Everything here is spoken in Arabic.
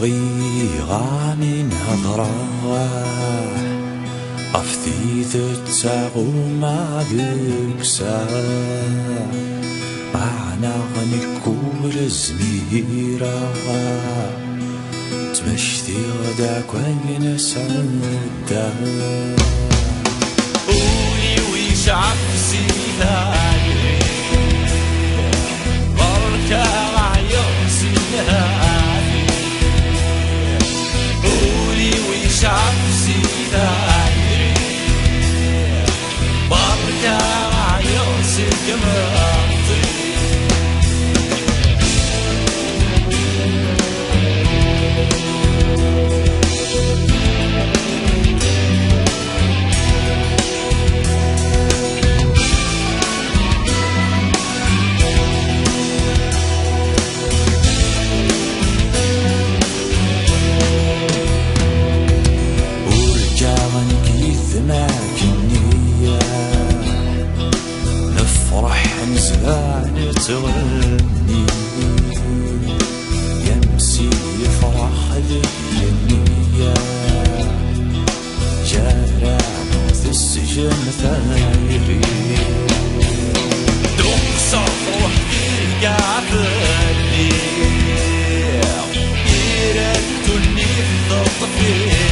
غيغا من هضراح أفثيث تساغو ما ذكسا معنا غنكور زميرا تمشتي غداك وين سندا قولي ويش عفسي هاي بركة عيون سيهاي قولي ويش عفسي هاي بركة عيون سيهاي نفرح نزلان تغني يمسي يفرح للنية جارع في السجن ثايري دوم صفوح تلقى بالليل يركتني في الطفيل